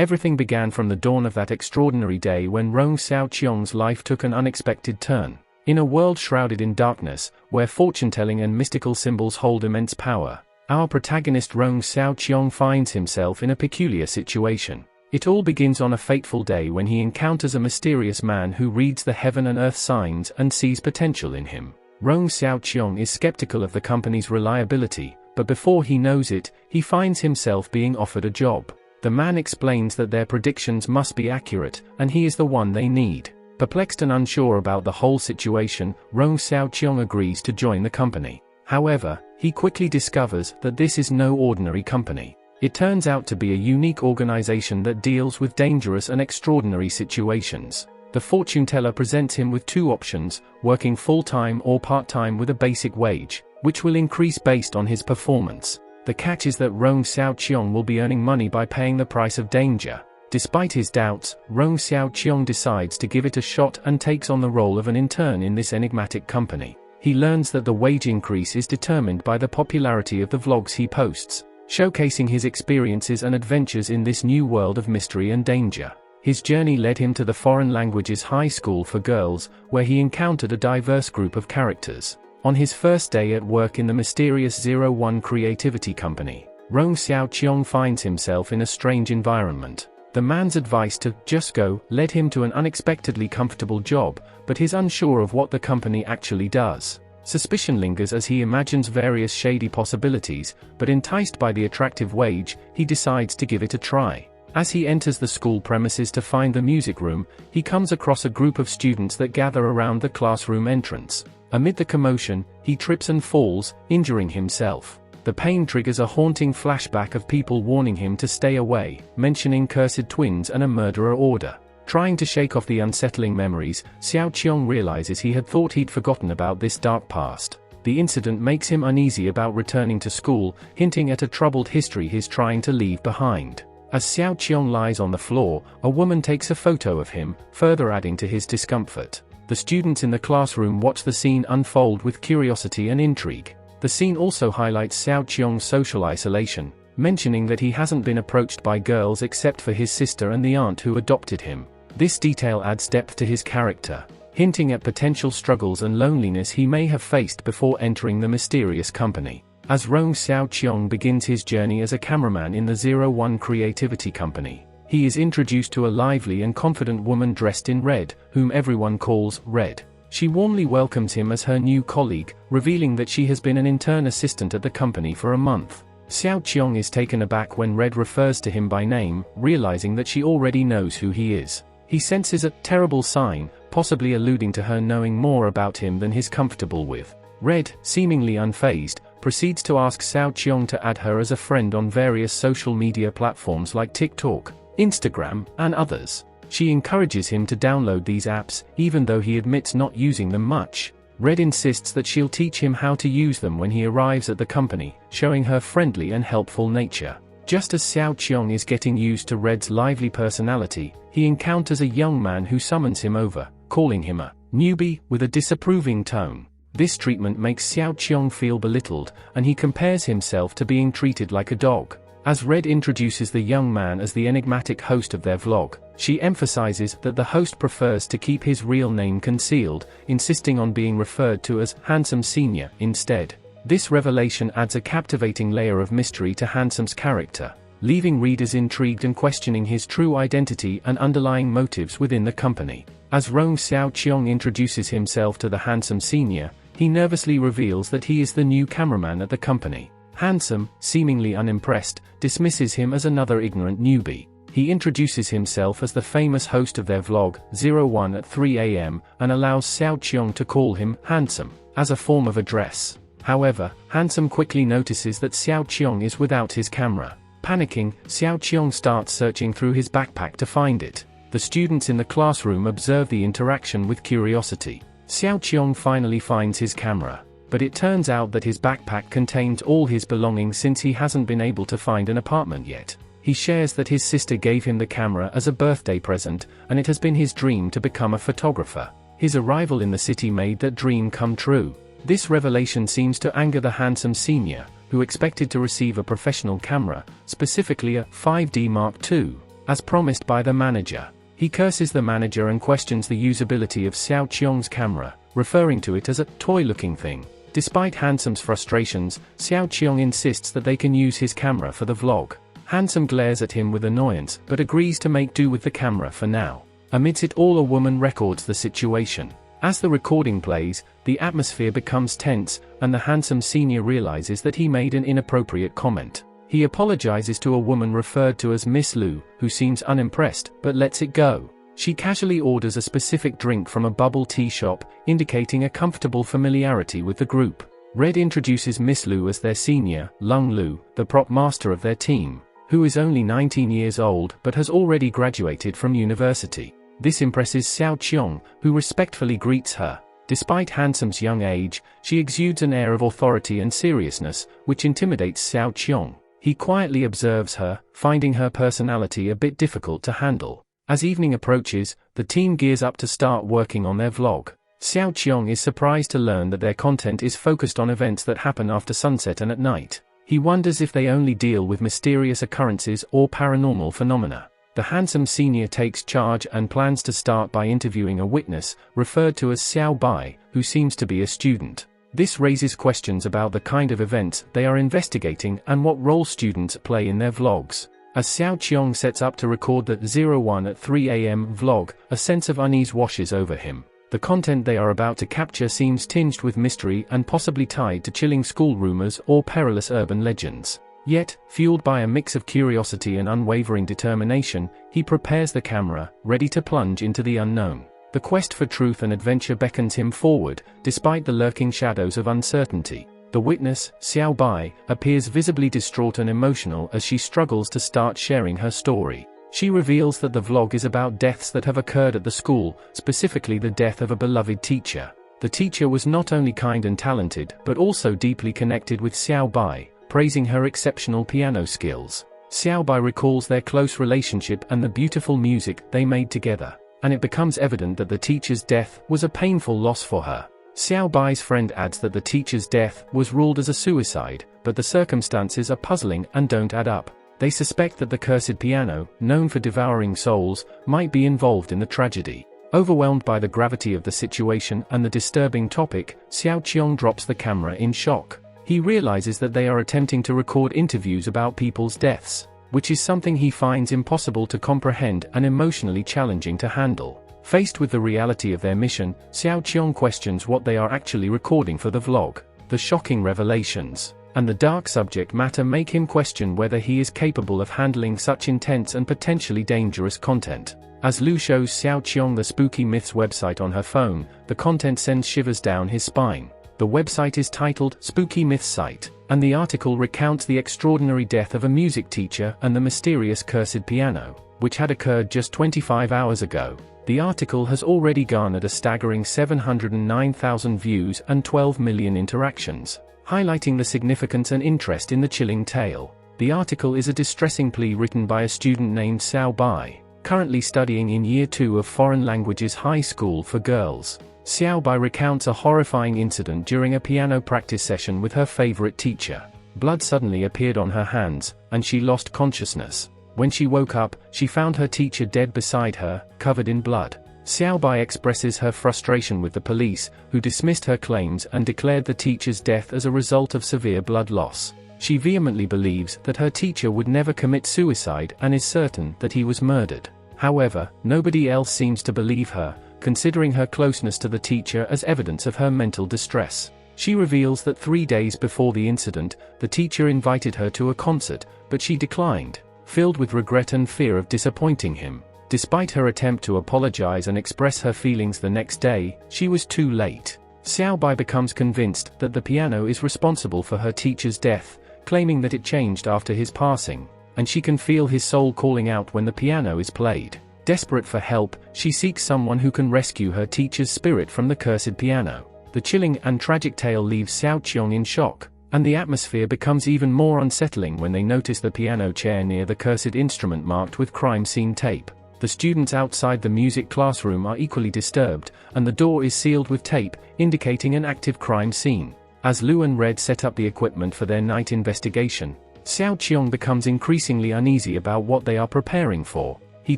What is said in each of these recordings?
Everything began from the dawn of that extraordinary day when Rong Xiaoqiong's life took an unexpected turn. In a world shrouded in darkness, where fortune-telling and mystical symbols hold immense power, our protagonist Rong Xiaoqiong finds himself in a peculiar situation. It all begins on a fateful day when he encounters a mysterious man who reads the heaven and earth signs and sees potential in him. Rong Xiaoqiong is skeptical of the company's reliability, but before he knows it, he finds himself being offered a job. The man explains that their predictions must be accurate, and he is the one they need. Perplexed and unsure about the whole situation, Rong Xiaoqiong agrees to join the company. However, he quickly discovers that this is no ordinary company. It turns out to be a unique organization that deals with dangerous and extraordinary situations. The fortune teller presents him with two options: working full-time or part-time with a basic wage, which will increase based on his performance. The catch is that Rong Xiaoqiong will be earning money by paying the price of danger. Despite his doubts, Rong Xiaoqiong decides to give it a shot and takes on the role of an intern in this enigmatic company. He learns that the wage increase is determined by the popularity of the vlogs he posts, showcasing his experiences and adventures in this new world of mystery and danger. His journey led him to the foreign languages high school for girls, where he encountered a diverse group of characters. On his first day at work in the mysterious 01 Creativity Company, Rong Xiaoqiong finds himself in a strange environment. The man's advice to just go led him to an unexpectedly comfortable job, but he's unsure of what the company actually does. Suspicion lingers as he imagines various shady possibilities, but enticed by the attractive wage, he decides to give it a try. As he enters the school premises to find the music room, he comes across a group of students that gather around the classroom entrance. Amid the commotion, he trips and falls, injuring himself. The pain triggers a haunting flashback of people warning him to stay away, mentioning cursed twins and a murderer order. Trying to shake off the unsettling memories, Xiaoqiong realizes he had thought he'd forgotten about this dark past. The incident makes him uneasy about returning to school, hinting at a troubled history he's trying to leave behind. As Xiaoqiong lies on the floor, a woman takes a photo of him, further adding to his discomfort. The students in the classroom watch the scene unfold with curiosity and intrigue. The scene also highlights Xiaoqiong's social isolation, mentioning that he hasn't been approached by girls except for his sister and the aunt who adopted him. This detail adds depth to his character, hinting at potential struggles and loneliness he may have faced before entering the mysterious company. As Rong Xiaoqiong begins his journey as a cameraman in the 01 Creativity Company, he is introduced to a lively and confident woman dressed in red, whom everyone calls Red. She warmly welcomes him as her new colleague, revealing that she has been an intern assistant at the company for a month. Xiaoqiong is taken aback when Red refers to him by name, realizing that she already knows who he is. He senses a terrible sign, possibly alluding to her knowing more about him than he's comfortable with. Red, seemingly unfazed, proceeds to ask Xiaoqiong to add her as a friend on various social media platforms like TikTok, Instagram, and others. She encourages him to download these apps, even though he admits not using them much. Red insists that she'll teach him how to use them when he arrives at the company, showing her friendly and helpful nature. Just as Xiaoqiong is getting used to Red's lively personality, he encounters a young man who summons him over, calling him a newbie with a disapproving tone. This treatment makes Xiaoqiong feel belittled, and he compares himself to being treated like a dog. As Red introduces the young man as the enigmatic host of their vlog, she emphasizes that the host prefers to keep his real name concealed, insisting on being referred to as Handsome Senior instead. This revelation adds a captivating layer of mystery to Handsome's character, leaving readers intrigued and questioning his true identity and underlying motives within the company. As Rong Xiaoqiong introduces himself to the Handsome Senior, he nervously reveals that he is the new cameraman at the company. Handsome, seemingly unimpressed, dismisses him as another ignorant newbie. He introduces himself as the famous host of their vlog, 01 at 3 AM, and allows Xiaoqiong to call him Handsome, as a form of address. However, Handsome quickly notices that Xiaoqiong is without his camera. Panicking, Xiaoqiong starts searching through his backpack to find it. The students in the classroom observe the interaction with curiosity. Xiaoqiong finally finds his camera, but it turns out that his backpack contains all his belongings since he hasn't been able to find an apartment yet. He shares that his sister gave him the camera as a birthday present, and it has been his dream to become a photographer. His arrival in the city made that dream come true. This revelation seems to anger the Handsome Senior, who expected to receive a professional camera, specifically a 5D Mark II. as promised by the manager. He curses the manager and questions the usability of Xiao Qiong's camera, referring to it as a toy-looking thing. Despite Handsome's frustrations, Xiao Qiong insists that they can use his camera for the vlog. Handsome glares at him with annoyance, but agrees to make do with the camera for now. Amidst it all, a woman records the situation. As the recording plays, the atmosphere becomes tense, and the handsome senior realizes that he made an inappropriate comment. He apologizes to a woman referred to as Miss Lu, who seems unimpressed, but lets it go. She casually orders a specific drink from a bubble tea shop, indicating a comfortable familiarity with the group. Red introduces Miss Lu as their senior, Lung Lu, the prop master of their team, who is only 19 years old but has already graduated from university. This impresses Xiao Qiong, who respectfully greets her. Despite Handsome's young age, she exudes an air of authority and seriousness, which intimidates Xiao Qiong. He quietly observes her, finding her personality a bit difficult to handle. As evening approaches, the team gears up to start working on their vlog. Xiao Qiong is surprised to learn that their content is focused on events that happen after sunset and at night. He wonders if they only deal with mysterious occurrences or paranormal phenomena. The handsome senior takes charge and plans to start by interviewing a witness, referred to as Xiao Bai, who seems to be a student. This raises questions about the kind of events they are investigating and what role students play in their vlogs. As Xiao Qiong sets up to record the 01 at 3 AM vlog, a sense of unease washes over him. The content they are about to capture seems tinged with mystery and possibly tied to chilling school rumors or perilous urban legends. Yet, fueled by a mix of curiosity and unwavering determination, he prepares the camera, ready to plunge into the unknown. The quest for truth and adventure beckons him forward, despite the lurking shadows of uncertainty. The witness, Xiao Bai, appears visibly distraught and emotional as she struggles to start sharing her story. She reveals that the vlog is about deaths that have occurred at the school, specifically the death of a beloved teacher. The teacher was not only kind and talented but also deeply connected with Xiao Bai, praising her exceptional piano skills. Xiao Bai recalls their close relationship and the beautiful music they made together, and it becomes evident that the teacher's death was a painful loss for her. Xiao Bai's friend adds that the teacher's death was ruled as a suicide, but the circumstances are puzzling and don't add up. They suspect that the cursed piano, known for devouring souls, might be involved in the tragedy. Overwhelmed by the gravity of the situation and the disturbing topic, Xiao Qiong drops the camera in shock. He realizes that they are attempting to record interviews about people's deaths, which is something he finds impossible to comprehend and emotionally challenging to handle. Faced with the reality of their mission, Xiao Qiong questions what they are actually recording for the vlog. The shocking revelations and the dark subject matter make him question whether he is capable of handling such intense and potentially dangerous content. As Lu shows Xiao Qiong the Spooky Myths website on her phone, the content sends shivers down his spine. The website is titled Spooky Myths Site, and the article recounts the extraordinary death of a music teacher and the mysterious cursed piano, which had occurred just 25 hours ago. The article has already garnered a staggering 709,000 views and 12 million interactions, highlighting the significance and interest in the chilling tale. The article is a distressing plea written by a student named Xiao Bai, currently studying in Year 2 of Foreign Languages High School for Girls. Xiao Bai recounts a horrifying incident during a piano practice session with her favorite teacher. Blood suddenly appeared on her hands, and she lost consciousness. When she woke up, she found her teacher dead beside her, covered in blood. Xiao Bai expresses her frustration with the police, who dismissed her claims and declared the teacher's death as a result of severe blood loss. She vehemently believes that her teacher would never commit suicide and is certain that he was murdered. However, nobody else seems to believe her, considering her closeness to the teacher as evidence of her mental distress. She reveals that 3 days before the incident, the teacher invited her to a concert, but she declined, filled with regret and fear of disappointing him. Despite her attempt to apologize and express her feelings the next day, she was too late. Xiao Bai becomes convinced that the piano is responsible for her teacher's death, claiming that it changed after his passing, and she can feel his soul calling out when the piano is played. Desperate for help, she seeks someone who can rescue her teacher's spirit from the cursed piano. The chilling and tragic tale leaves Xiao Qiong in shock, and the atmosphere becomes even more unsettling when they notice the piano chair near the cursed instrument marked with crime scene tape. The students outside the music classroom are equally disturbed, and the door is sealed with tape, indicating an active crime scene. As Lu and Red set up the equipment for their night investigation, Xiao Qiong becomes increasingly uneasy about what they are preparing for. He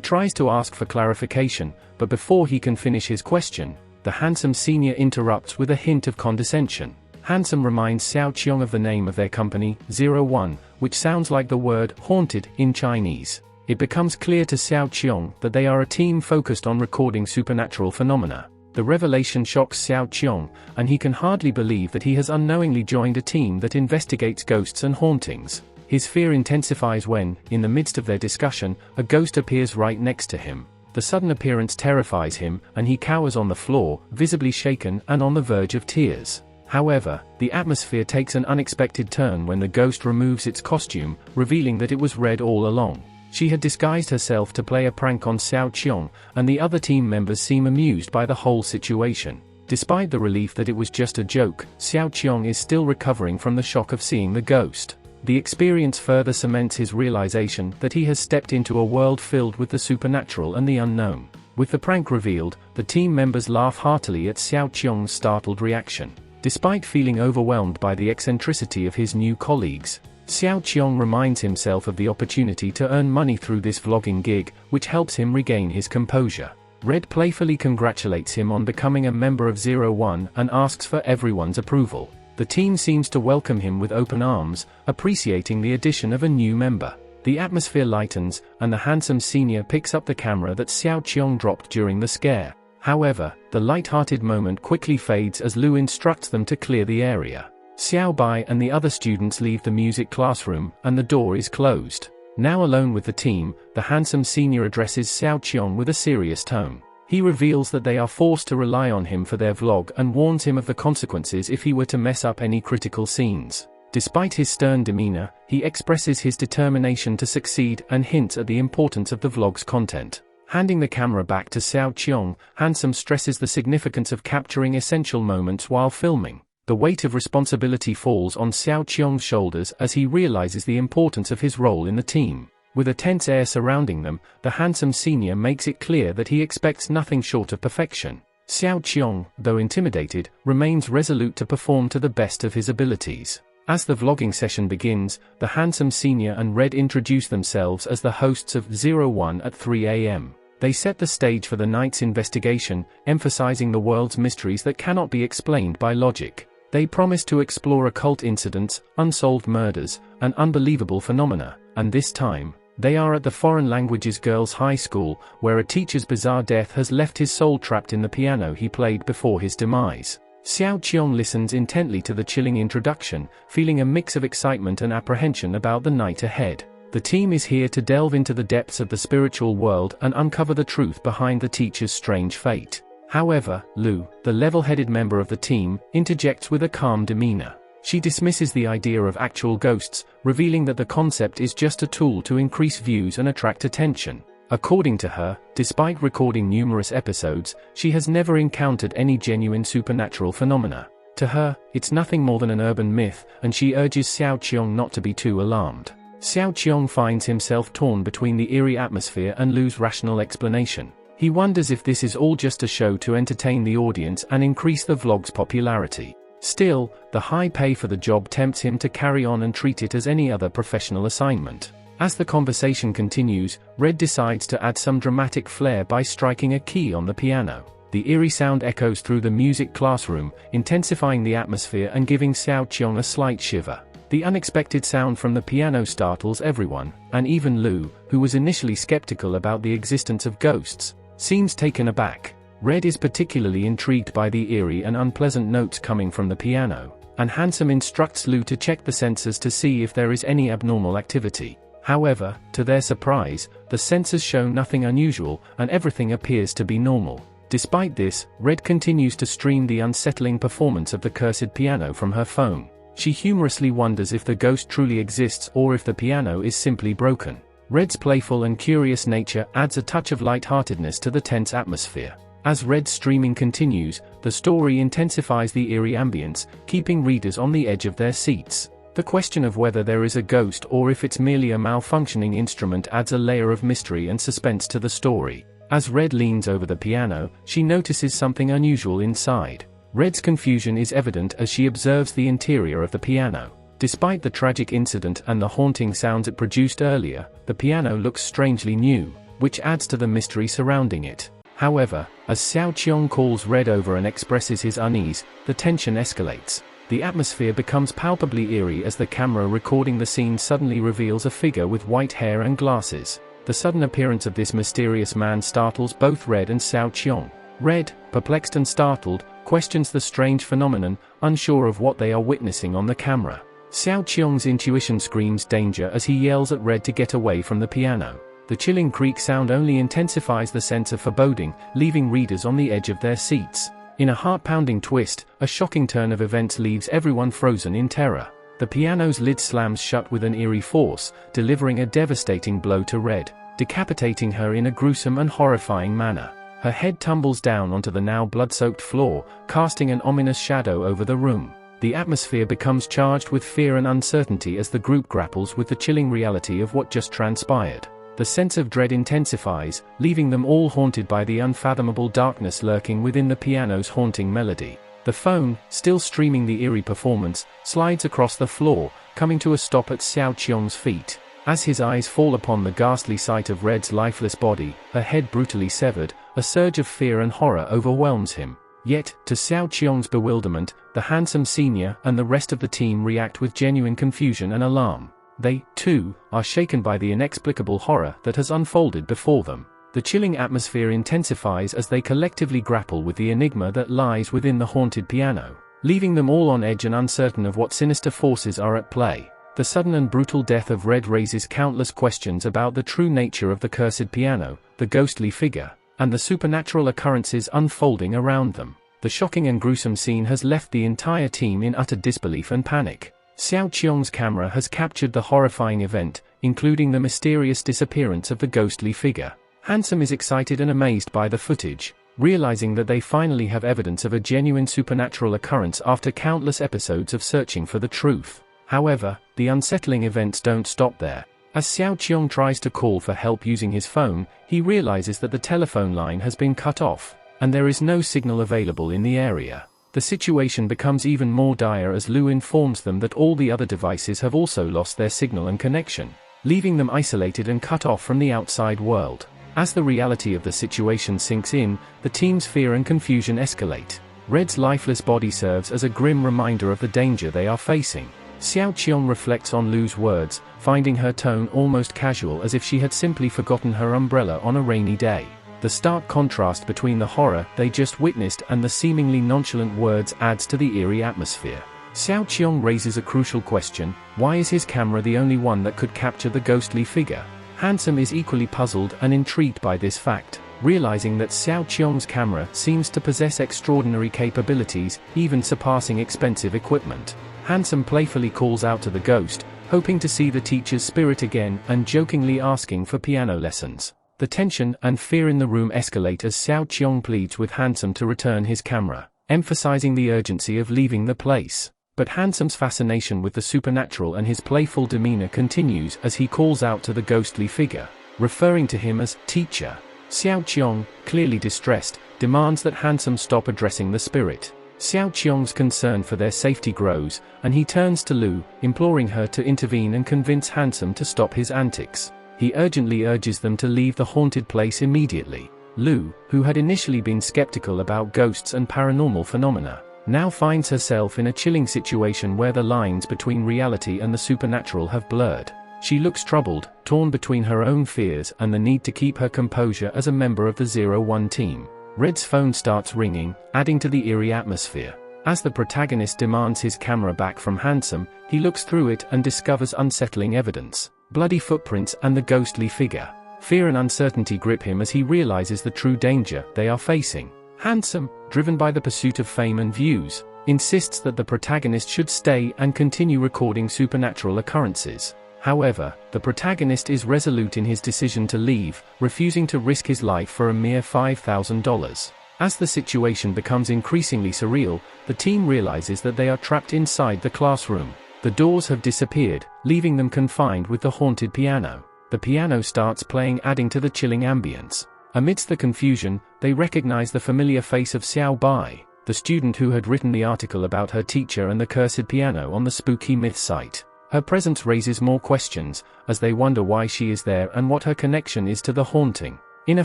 tries to ask for clarification, but before he can finish his question, the handsome senior interrupts with a hint of condescension. Handsome reminds Xiao Qiong of the name of their company, 01, which sounds like the word haunted in Chinese. It becomes clear to Xiao Qiong that they are a team focused on recording supernatural phenomena. The revelation shocks Xiao Qiong, and he can hardly believe that he has unknowingly joined a team that investigates ghosts and hauntings. His fear intensifies when, in the midst of their discussion, a ghost appears right next to him. The sudden appearance terrifies him, and he cowers on the floor, visibly shaken and on the verge of tears. However, the atmosphere takes an unexpected turn when the ghost removes its costume, revealing that it was Red all along. She had disguised herself to play a prank on Xiao Qiong, and the other team members seem amused by the whole situation. Despite the relief that it was just a joke, Xiao Qiong is still recovering from the shock of seeing the ghost. The experience further cements his realization that he has stepped into a world filled with the supernatural and the unknown. With the prank revealed, the team members laugh heartily at Xiao Qiong's startled reaction. Despite feeling overwhelmed by the eccentricity of his new colleagues, Xiao Qiong reminds himself of the opportunity to earn money through this vlogging gig, which helps him regain his composure. Red playfully congratulates him on becoming a member of 01 and asks for everyone's approval. The team seems to welcome him with open arms, appreciating the addition of a new member. The atmosphere lightens, and the handsome senior picks up the camera that Xiao Qiong dropped during the scare. However, the light-hearted moment quickly fades as Lu instructs them to clear the area. Xiao Bai and the other students leave the music classroom, and the door is closed. Now alone with the team, the handsome senior addresses Xiao Qiong with a serious tone. He reveals that they are forced to rely on him for their vlog and warns him of the consequences if he were to mess up any critical scenes. Despite his stern demeanor, he expresses his determination to succeed and hints at the importance of the vlog's content. Handing the camera back to Xiao Qiong, Handsome stresses the significance of capturing essential moments while filming. The weight of responsibility falls on Xiao Qiong's shoulders as he realizes the importance of his role in the team. With a tense air surrounding them, the handsome senior makes it clear that he expects nothing short of perfection. Xiao Qiong, though intimidated, remains resolute to perform to the best of his abilities. As the vlogging session begins, the handsome senior and Red introduce themselves as the hosts of 01 at 3 a.m. They set the stage for the night's investigation, emphasizing the world's mysteries that cannot be explained by logic. They promise to explore occult incidents, unsolved murders, and unbelievable phenomena, and this time, they are at the Foreign Languages Girls' High School, where a teacher's bizarre death has left his soul trapped in the piano he played before his demise. Xiao Qiong listens intently to the chilling introduction, feeling a mix of excitement and apprehension about the night ahead. The team is here to delve into the depths of the spiritual world and uncover the truth behind the teacher's strange fate. However, Lu, the level-headed member of the team, interjects with a calm demeanor. She dismisses the idea of actual ghosts, revealing that the concept is just a tool to increase views and attract attention. According to her, despite recording numerous episodes, she has never encountered any genuine supernatural phenomena. To her, it's nothing more than an urban myth, and she urges Xiao Qiong not to be too alarmed. Xiao Qiong finds himself torn between the eerie atmosphere and Lu's rational explanation. He wonders if this is all just a show to entertain the audience and increase the vlog's popularity. Still, the high pay for the job tempts him to carry on and treat it as any other professional assignment. As the conversation continues, Red decides to add some dramatic flair by striking a key on the piano. The eerie sound echoes through the music classroom, intensifying the atmosphere and giving Xiao Qiong a slight shiver. The unexpected sound from the piano startles everyone, and even Lu, who was initially skeptical about the existence of ghosts, seems taken aback. Red is particularly intrigued by the eerie and unpleasant notes coming from the piano, and Handsome instructs Lu to check the sensors to see if there is any abnormal activity. However, to their surprise, the sensors show nothing unusual, and everything appears to be normal. Despite this, Red continues to stream the unsettling performance of the cursed piano from her phone. She humorously wonders if the ghost truly exists or if the piano is simply broken. Red's playful and curious nature adds a touch of lightheartedness to the tense atmosphere. As Red's streaming continues, the story intensifies the eerie ambience, keeping readers on the edge of their seats. The question of whether there is a ghost or if it's merely a malfunctioning instrument adds a layer of mystery and suspense to the story. As Red leans over the piano, she notices something unusual inside. Red's confusion is evident as she observes the interior of the piano. Despite the tragic incident and the haunting sounds it produced earlier, the piano looks strangely new, which adds to the mystery surrounding it. However, as Xiao Qiong calls Red over and expresses his unease, the tension escalates. The atmosphere becomes palpably eerie as the camera recording the scene suddenly reveals a figure with white hair and glasses. The sudden appearance of this mysterious man startles both Red and Xiao Qiong. Red, perplexed and startled, questions the strange phenomenon, unsure of what they are witnessing on the camera. Xiao Qiong's intuition screams danger as he yells at Red to get away from the piano. The chilling creak sound only intensifies the sense of foreboding, leaving readers on the edge of their seats. In a heart-pounding twist, a shocking turn of events leaves everyone frozen in terror. The piano's lid slams shut with an eerie force, delivering a devastating blow to Red, decapitating her in a gruesome and horrifying manner. Her head tumbles down onto the now blood-soaked floor, casting an ominous shadow over the room. The atmosphere becomes charged with fear and uncertainty as the group grapples with the chilling reality of what just transpired. The sense of dread intensifies, leaving them all haunted by the unfathomable darkness lurking within the piano's haunting melody. The phone, still streaming the eerie performance, slides across the floor, coming to a stop at Xiao Qiong's feet. As his eyes fall upon the ghastly sight of Red's lifeless body, her head brutally severed, a surge of fear and horror overwhelms him. Yet, to Xiao Qiong's bewilderment, the handsome senior and the rest of the team react with genuine confusion and alarm. They, too, are shaken by the inexplicable horror that has unfolded before them. The chilling atmosphere intensifies as they collectively grapple with the enigma that lies within the haunted piano, leaving them all on edge and uncertain of what sinister forces are at play. The sudden and brutal death of Red raises countless questions about the true nature of the cursed piano, the ghostly figure, and the supernatural occurrences unfolding around them. The shocking and gruesome scene has left the entire team in utter disbelief and panic. Xiao Qiong's camera has captured the horrifying event, including the mysterious disappearance of the ghostly figure. Handsome is excited and amazed by the footage, realizing that they finally have evidence of a genuine supernatural occurrence after countless episodes of searching for the truth. However, the unsettling events don't stop there. As Xiao Qiong tries to call for help using his phone, he realizes that the telephone line has been cut off, and there is no signal available in the area. The situation becomes even more dire as Lu informs them that all the other devices have also lost their signal and connection, leaving them isolated and cut off from the outside world. As the reality of the situation sinks in, the team's fear and confusion escalate. Red's lifeless body serves as a grim reminder of the danger they are facing. Xiao Qiong reflects on Lu's words, finding her tone almost casual as if she had simply forgotten her umbrella on a rainy day. The stark contrast between the horror they just witnessed and the seemingly nonchalant words adds to the eerie atmosphere. Xiao Qiong raises a crucial question: why is his camera the only one that could capture the ghostly figure? Handsome is equally puzzled and intrigued by this fact, realizing that Xiao Qiong's camera seems to possess extraordinary capabilities, even surpassing expensive equipment. Handsome playfully calls out to the ghost, hoping to see the teacher's spirit again and jokingly asking for piano lessons. The tension and fear in the room escalate as Xiao Qiong pleads with Handsome to return his camera, emphasizing the urgency of leaving the place. But Handsome's fascination with the supernatural and his playful demeanor continues as he calls out to the ghostly figure, referring to him as teacher. Xiao Qiong, clearly distressed, demands that Handsome stop addressing the spirit. Xiao Qiong's concern for their safety grows, and he turns to Lu, imploring her to intervene and convince Handsome to stop his antics. He urgently urges them to leave the haunted place immediately. Lu, who had initially been skeptical about ghosts and paranormal phenomena, now finds herself in a chilling situation where the lines between reality and the supernatural have blurred. She looks troubled, torn between her own fears and the need to keep her composure as a member of the 01 team. Red's phone starts ringing, adding to the eerie atmosphere. As the protagonist demands his camera back from Handsome, he looks through it and discovers unsettling evidence: bloody footprints and the ghostly figure. Fear and uncertainty grip him as he realizes the true danger they are facing. Handsome, driven by the pursuit of fame and views, insists that the protagonist should stay and continue recording supernatural occurrences. However, the protagonist is resolute in his decision to leave, refusing to risk his life for a mere $5,000. As the situation becomes increasingly surreal, the team realizes that they are trapped inside the classroom. The doors have disappeared, leaving them confined with the haunted piano. The piano starts playing, adding to the chilling ambience. Amidst the confusion, they recognize the familiar face of Xiao Bai, the student who had written the article about her teacher and the cursed piano on the Spooky Myth site. Her presence raises more questions, as they wonder why she is there and what her connection is to the haunting. In a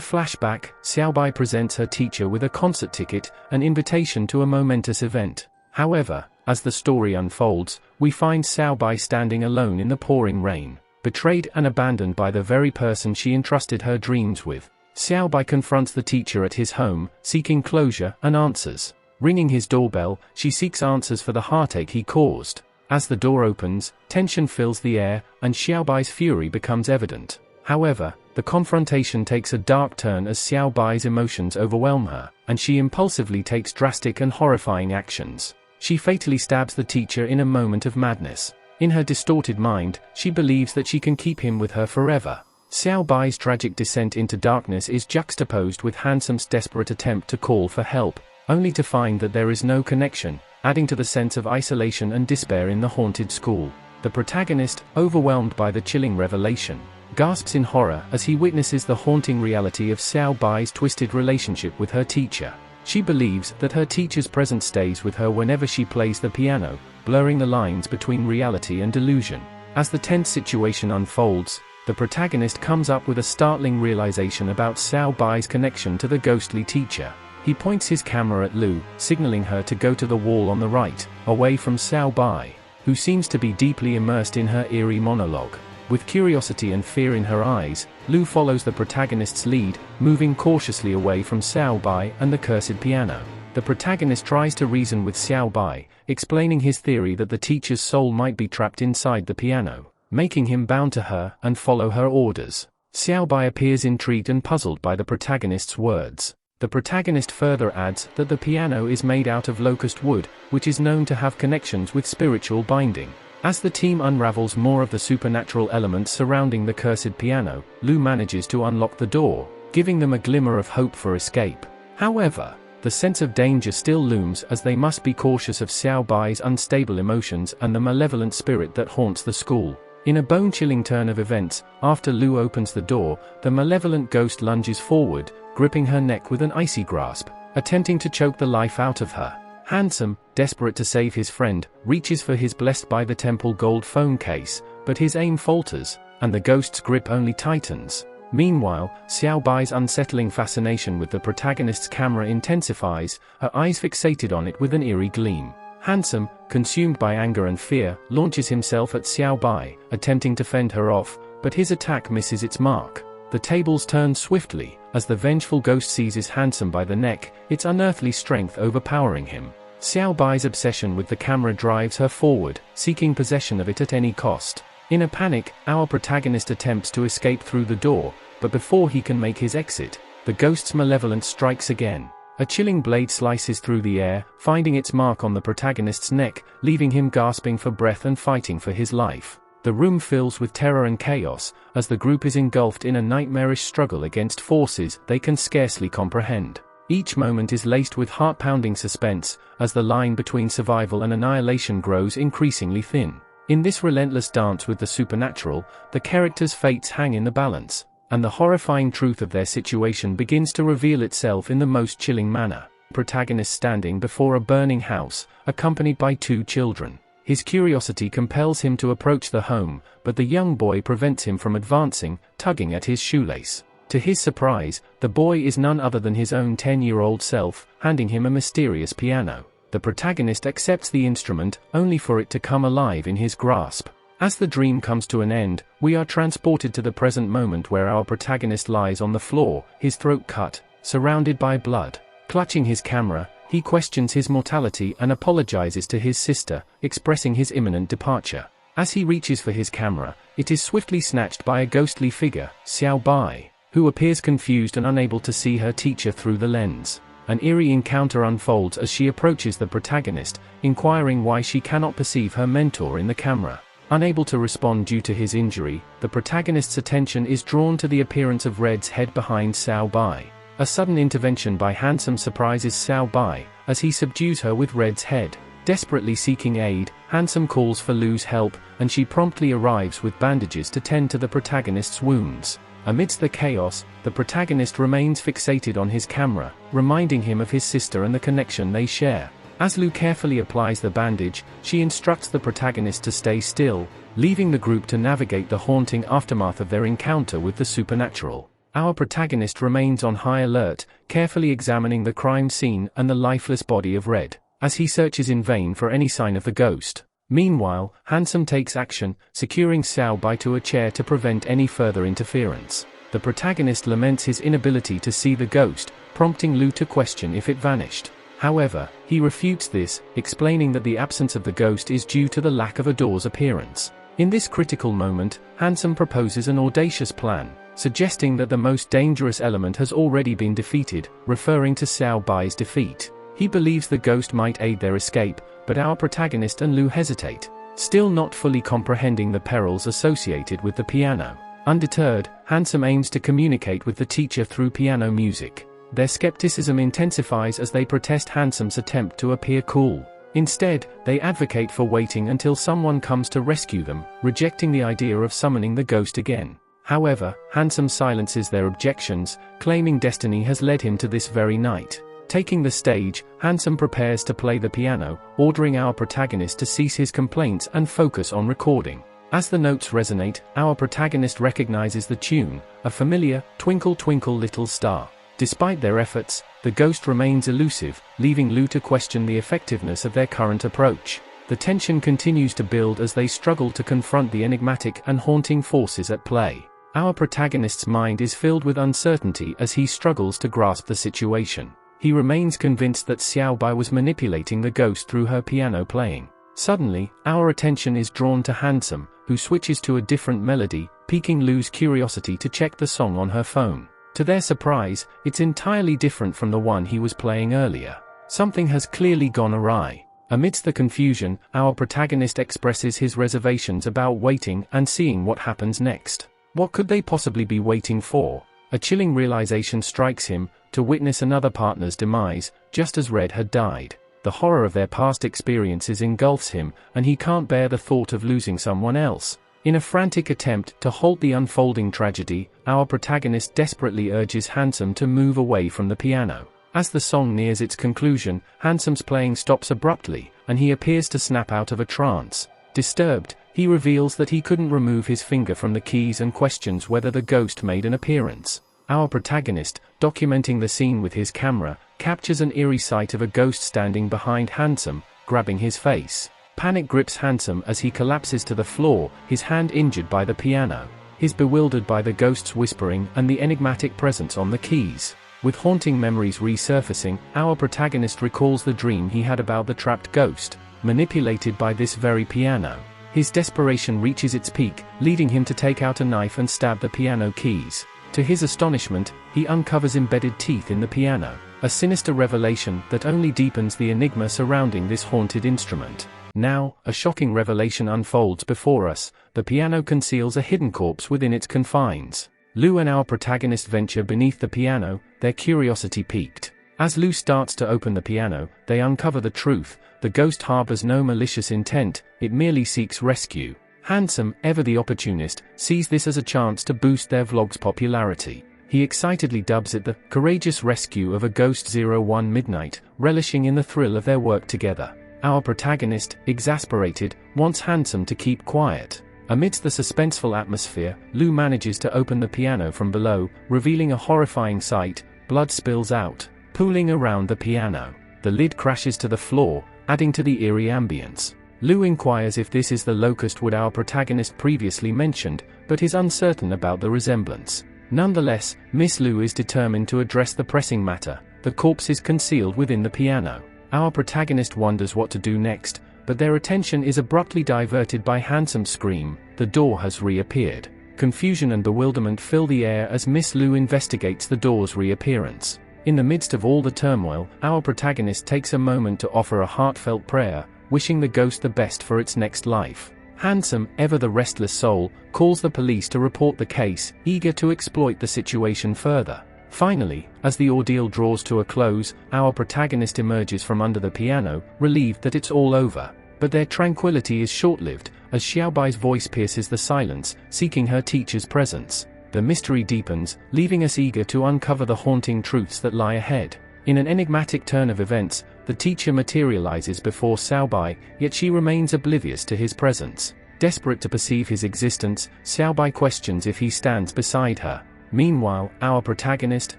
flashback, Xiaobai presents her teacher with a concert ticket, an invitation to a momentous event. However, as the story unfolds, we find Xiaobai standing alone in the pouring rain, betrayed and abandoned by the very person she entrusted her dreams with. Xiaobai confronts the teacher at his home, seeking closure and answers. Ringing his doorbell, she seeks answers for the heartache he caused. As the door opens, tension fills the air, and Xiaobai's fury becomes evident. However, the confrontation takes a dark turn as Xiaobai's emotions overwhelm her, and she impulsively takes drastic and horrifying actions. She fatally stabs the teacher in a moment of madness. In her distorted mind, she believes that she can keep him with her forever. Xiaobai's tragic descent into darkness is juxtaposed with Hansome's desperate attempt to call for help, only to find that there is no connection, adding to the sense of isolation and despair in the haunted school. The protagonist, overwhelmed by the chilling revelation, gasps in horror as he witnesses the haunting reality of Xiaobai's twisted relationship with her teacher. She believes that her teacher's presence stays with her whenever she plays the piano, blurring the lines between reality and delusion. As the tense situation unfolds, the protagonist comes up with a startling realization about Xiaobai's connection to the ghostly teacher. He points his camera at Lu, signaling her to go to the wall on the right, away from Xiaobai, who seems to be deeply immersed in her eerie monologue. With curiosity and fear in her eyes, Lu follows the protagonist's lead, moving cautiously away from Xiaobai and the cursed piano. The protagonist tries to reason with Xiaobai, explaining his theory that the teacher's soul might be trapped inside the piano, making him bound to her and follow her orders. Xiaobai appears intrigued and puzzled by the protagonist's words. The protagonist further adds that the piano is made out of locust wood, which is known to have connections with spiritual binding. As the team unravels more of the supernatural elements surrounding the cursed piano, Lu manages to unlock the door, giving them a glimmer of hope for escape. However, the sense of danger still looms as they must be cautious of Xiaobai's unstable emotions and the malevolent spirit that haunts the school. In a bone-chilling turn of events, after Lu opens the door, the malevolent ghost lunges forward, gripping her neck with an icy grasp, attempting to choke the life out of her. Hansome, desperate to save his friend, reaches for his blessed-by-the-temple gold phone case, but his aim falters, and the ghost's grip only tightens. Meanwhile, Xiaobai's unsettling fascination with the protagonist's camera intensifies, her eyes fixated on it with an eerie gleam. Hansome, consumed by anger and fear, launches himself at Xiaobai, attempting to fend her off, but his attack misses its mark. The tables turn swiftly, as the vengeful ghost seizes Hansome by the neck, its unearthly strength overpowering him. Xiaobai's obsession with the camera drives her forward, seeking possession of it at any cost. In a panic, our protagonist attempts to escape through the door, but before he can make his exit, the ghost's malevolence strikes again. A chilling blade slices through the air, finding its mark on the protagonist's neck, leaving him gasping for breath and fighting for his life. The room fills with terror and chaos, as the group is engulfed in a nightmarish struggle against forces they can scarcely comprehend. Each moment is laced with heart-pounding suspense, as the line between survival and annihilation grows increasingly thin. In this relentless dance with the supernatural, the characters' fates hang in the balance, and the horrifying truth of their situation begins to reveal itself in the most chilling manner. The protagonist standing before a burning house, accompanied by two children. His curiosity compels him to approach the home, but the young boy prevents him from advancing, tugging at his shoelace. To his surprise, the boy is none other than his own 10-year-old self, handing him a mysterious piano. The protagonist accepts the instrument, only for it to come alive in his grasp. As the dream comes to an end, we are transported to the present moment where our protagonist lies on the floor, his throat cut, surrounded by blood. Clutching his camera, he questions his mortality and apologizes to his sister, expressing his imminent departure. As he reaches for his camera, it is swiftly snatched by a ghostly figure, Xiaobai, who appears confused and unable to see her teacher through the lens. An eerie encounter unfolds as she approaches the protagonist, inquiring why she cannot perceive her mentor in the camera. Unable to respond due to his injury, the protagonist's attention is drawn to the appearance of Red's head behind Xiaobai. A sudden intervention by Hansome surprises Xiaobai, as he subdues her with Red's head. Desperately seeking aid, Hansome calls for Lu's help, and she promptly arrives with bandages to tend to the protagonist's wounds. Amidst the chaos, the protagonist remains fixated on his camera, reminding him of his sister and the connection they share. As Lu carefully applies the bandage, she instructs the protagonist to stay still, leaving the group to navigate the haunting aftermath of their encounter with the supernatural. Our protagonist remains on high alert, carefully examining the crime scene and the lifeless body of Red, as he searches in vain for any sign of the ghost. Meanwhile, Handsome takes action, securing Xiao Bai to a chair to prevent any further interference. The protagonist laments his inability to see the ghost, prompting Lu to question if it vanished. However, he refutes this, explaining that the absence of the ghost is due to the lack of a door's appearance. In this critical moment, Handsome proposes an audacious plan, suggesting that the most dangerous element has already been defeated, referring to Xiao Bai's defeat. He believes the ghost might aid their escape, but our protagonist and Lu hesitate, still not fully comprehending the perils associated with the piano. Undeterred, Handsome aims to communicate with the teacher through piano music. Their skepticism intensifies as they protest Handsome's attempt to appear cool. Instead, they advocate for waiting until someone comes to rescue them, rejecting the idea of summoning the ghost again. However, Handsome silences their objections, claiming destiny has led him to this very night. Taking the stage, Handsome prepares to play the piano, ordering our protagonist to cease his complaints and focus on recording. As the notes resonate, our protagonist recognizes the tune, a familiar "Twinkle Twinkle Little Star." Despite their efforts, the ghost remains elusive, leaving Lu to question the effectiveness of their current approach. The tension continues to build as they struggle to confront the enigmatic and haunting forces at play. Our protagonist's mind is filled with uncertainty as he struggles to grasp the situation. He remains convinced that Xiao Bai was manipulating the ghost through her piano playing. Suddenly, our attention is drawn to Handsome, who switches to a different melody, piquing Lu's curiosity to check the song on her phone. To their surprise, it's entirely different from the one he was playing earlier. Something has clearly gone awry. Amidst the confusion, our protagonist expresses his reservations about waiting and seeing what happens next. What could they possibly be waiting for? A chilling realization strikes him, to witness another partner's demise, just as Red had died. The horror of their past experiences engulfs him, and he can't bear the thought of losing someone else. In a frantic attempt to halt the unfolding tragedy, our protagonist desperately urges Handsome to move away from the piano. As the song nears its conclusion, Handsome's playing stops abruptly, and he appears to snap out of a trance. Disturbed, he reveals that he couldn't remove his finger from the keys and questions whether the ghost made an appearance. Our protagonist, documenting the scene with his camera, captures an eerie sight of a ghost standing behind Handsome, grabbing his face. Panic grips Handsome as he collapses to the floor, his hand injured by the piano. He's bewildered by the ghost's whispering and the enigmatic presence on the keys. With haunting memories resurfacing, our protagonist recalls the dream he had about the trapped ghost, manipulated by this very piano. His desperation reaches its peak, leading him to take out a knife and stab the piano keys. To his astonishment, he uncovers embedded teeth in the piano, a sinister revelation that only deepens the enigma surrounding this haunted instrument. Now, a shocking revelation unfolds before us. The piano conceals a hidden corpse within its confines. Lu and our protagonist venture beneath the piano, their curiosity piqued. As Lu starts to open the piano, they uncover the truth. The ghost harbors no malicious intent, it merely seeks rescue. Handsome, ever the opportunist, sees this as a chance to boost their vlog's popularity. He excitedly dubs it the courageous rescue of a Ghost 01 Midnight, relishing in the thrill of their work together. Our protagonist, exasperated, wants Handsome to keep quiet. Amidst the suspenseful atmosphere, Lu manages to open the piano from below, revealing a horrifying sight. Blood spills out, pooling around the piano. The lid crashes to the floor, adding to the eerie ambience. Lu inquires if this is the locust wood our protagonist previously mentioned, but is uncertain about the resemblance. Nonetheless, Miss Lu is determined to address the pressing matter. The corpse is concealed within the piano. Our protagonist wonders what to do next, but their attention is abruptly diverted by Handsome's scream. The door has reappeared. Confusion and bewilderment fill the air as Miss Lu investigates the door's reappearance. In the midst of all the turmoil, our protagonist takes a moment to offer a heartfelt prayer, wishing the ghost the best for its next life. Handsome, ever the restless soul, calls the police to report the case, eager to exploit the situation further. Finally, as the ordeal draws to a close, our protagonist emerges from under the piano, relieved that it's all over. But their tranquility is short-lived, as Xiaobai's voice pierces the silence, seeking her teacher's presence. The mystery deepens, leaving us eager to uncover the haunting truths that lie ahead. In an enigmatic turn of events, the teacher materializes before Xiaobai, yet she remains oblivious to his presence. Desperate to perceive his existence, Xiaobai questions if he stands beside her. Meanwhile, our protagonist,